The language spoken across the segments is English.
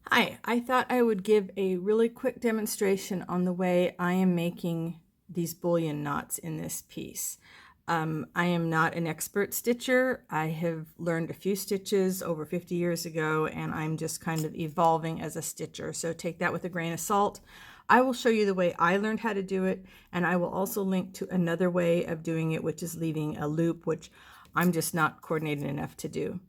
Hi, I thought I would give a really quick demonstration on the way I am making these bullion knots in this piece. I am not an expert stitcher. I have learned a few stitches over 50 years ago, and I'm just kind of evolving as a stitcher. So take that with a grain of salt. I will show you the way I learned how to do it, and I will also link to another way of doing it, which is leaving a loop, which I'm just not coordinated enough to do.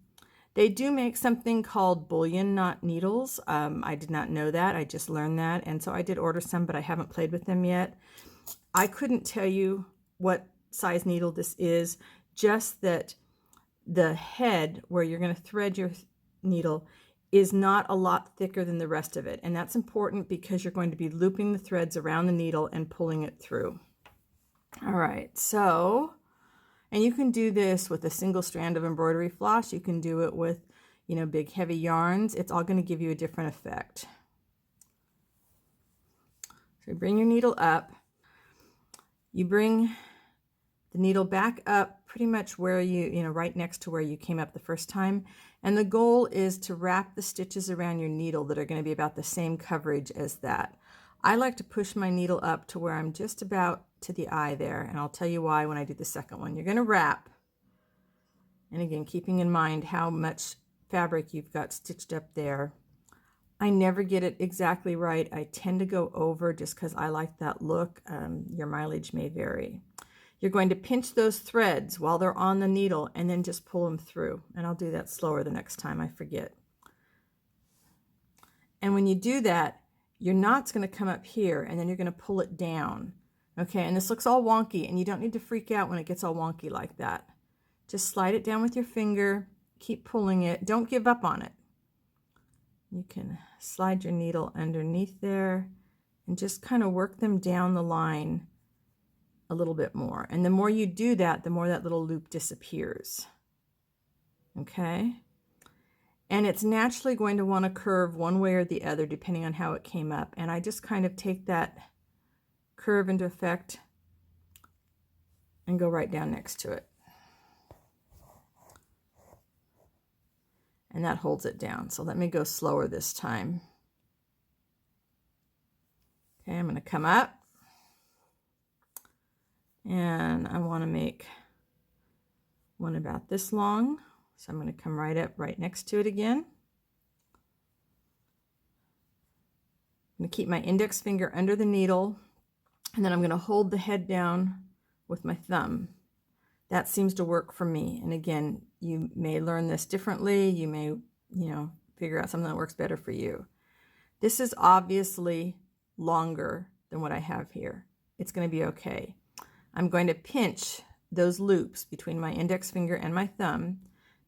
They do make something called bullion knot needles. I did not know that. I just learned that. And so I did order some, but I haven't played with them yet. I couldn't tell you what size needle this is, just that the head where you're going to thread your needle is not a lot thicker than the rest of it. And that's important because you're going to be looping the threads around the needle and pulling it through. All right, so, and you can do this with a single strand of embroidery floss. You can do it with, big heavy yarns. It's all going to give you a different effect. So bring your needle up. You bring the needle back up pretty much where right next to where you came up the first time. And the goal is to wrap the stitches around your needle that are going to be about the same coverage as that. I like to push my needle up to where I'm just about to the eye there, and I'll tell you why when I do the second one. You're going to wrap, and again, keeping in mind how much fabric you've got stitched up there. I never get it exactly right. I tend to go over just because I like that look. Your mileage may vary. You're going to pinch those threads while they're on the needle and then just pull them through. And I'll do that slower the next time, I forget. And when you do that, your knot's going to come up here and then you're going to pull it down. Okay, and this looks all wonky, and you don't need to freak out when it gets all wonky like that. Just slide it down with your finger, keep pulling it. Don't give up on it. You can slide your needle underneath there and just kind of work them down the line a little bit more. And the more you do that, the more that little loop disappears. Okay? And it's naturally going to want to curve one way or the other depending on how it came up. And I just kind of take that curve into effect and go right down next to it. And that holds it down. So let me go slower this time. Okay, I'm going to come up. And I want to make one about this long. So I'm going to come right up right next to it again. I'm going to keep my index finger under the needle, and then I'm going to hold the head down with my thumb. That seems to work for me. And again, you may learn this differently. You may, figure out something that works better for you. This is obviously longer than what I have here. It's going to be okay. I'm going to pinch those loops between my index finger and my thumb,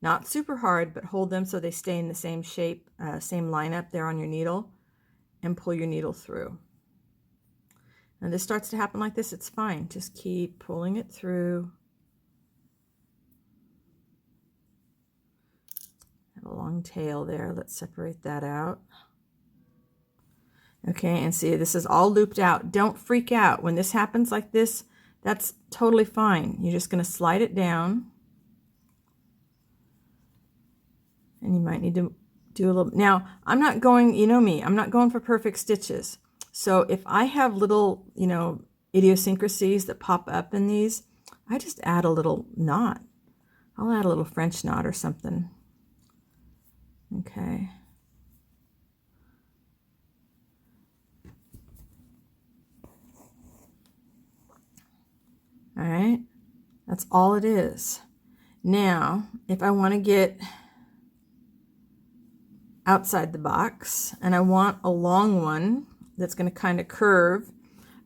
not super hard, but hold them so they stay in the same shape, same lineup there on your needle, and pull your needle through. And this starts to happen like this, it's fine. Just keep pulling it through. Have a long tail there. Let's separate that out. Okay, and see, this is all looped out. Don't freak out. When this happens like this, that's totally fine. You're just going to slide it down. And you might need to do a little. Now, I'm not going, you know me, I'm not going for perfect stitches. So if I have little, idiosyncrasies that pop up in these, I just add a little knot. I'll add a little French knot or something. Okay. All right. That's all it is. Now, if I want to get outside the box and I want a long one that's going to kind of curve,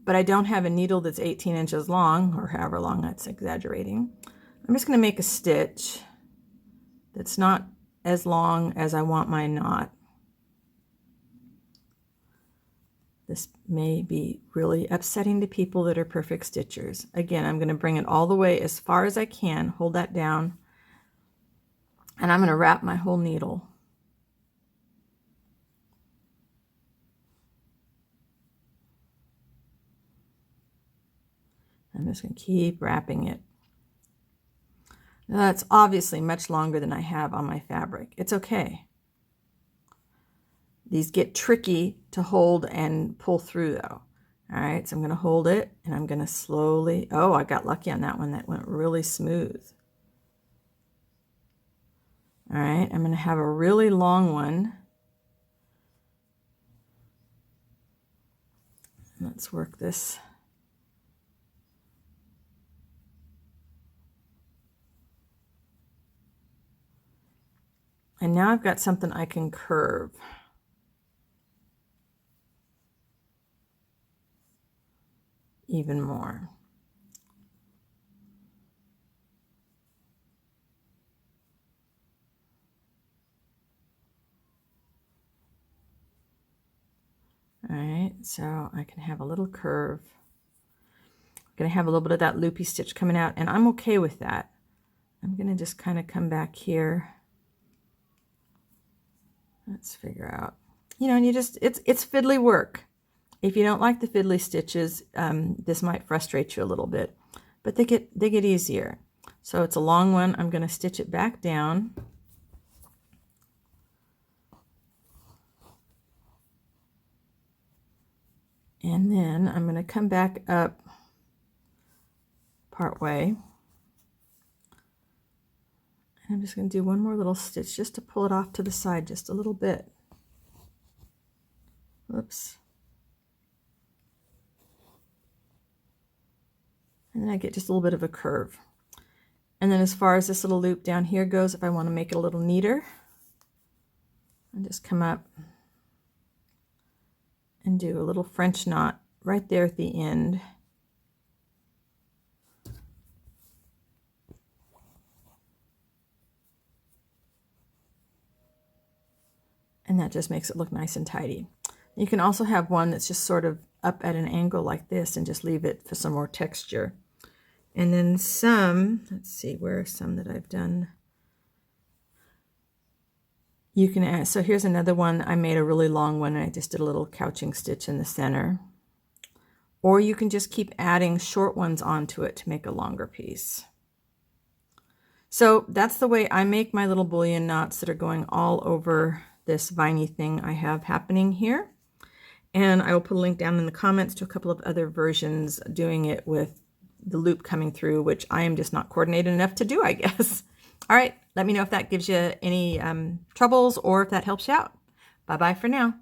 but I don't have a needle that's 18 inches long, or however long, that's exaggerating. I'm just going to make a stitch that's not as long as I want my knot. This may be really upsetting to people that are perfect stitchers. Again, I'm going to bring it all the way as far as I can, hold that down, and I'm going to wrap my whole needle. I'm just going to keep wrapping it. Now that's obviously much longer than I have on my fabric. It's okay. These get tricky to hold and pull through though. All right, so I'm going to hold it and I'm going to slowly, oh, I got lucky on that one. That went really smooth. All right, I'm going to have a really long one. Let's work this. And now I've got something I can curve. Even more. All right, so I can have a little curve. I'm going to have a little bit of that loopy stitch coming out, and I'm okay with that. I'm going to just kind of come back here. Let's figure out, you know, and you just, it's fiddly work. If you don't like the fiddly stitches, this might frustrate you a little bit, but they get easier. So it's a long one. I'm going to stitch it back down. And then I'm going to come back up part way. And I'm just going to do one more little stitch just to pull it off to the side just a little bit. Whoops. And then I get just a little bit of a curve. And then as far as this little loop down here goes, if I want to make it a little neater, I'll just come up and do a little French knot right there at the end. And that just makes it look nice and tidy. You can also have one that's just sort of up at an angle like this and just leave it for some more texture. And then some, let's see, where are some that I've done? You can add, so here's another one. I made a really long one and I just did a little couching stitch in the center. Or you can just keep adding short ones onto it to make a longer piece. So that's the way I make my little bullion knots that are going all over this viney thing I have happening here. And I will put a link down in the comments to a couple of other versions doing it with the loop coming through, which I am just not coordinated enough to do, I guess. All right, let me know if that gives you any troubles or if that helps you out. Bye-bye for now.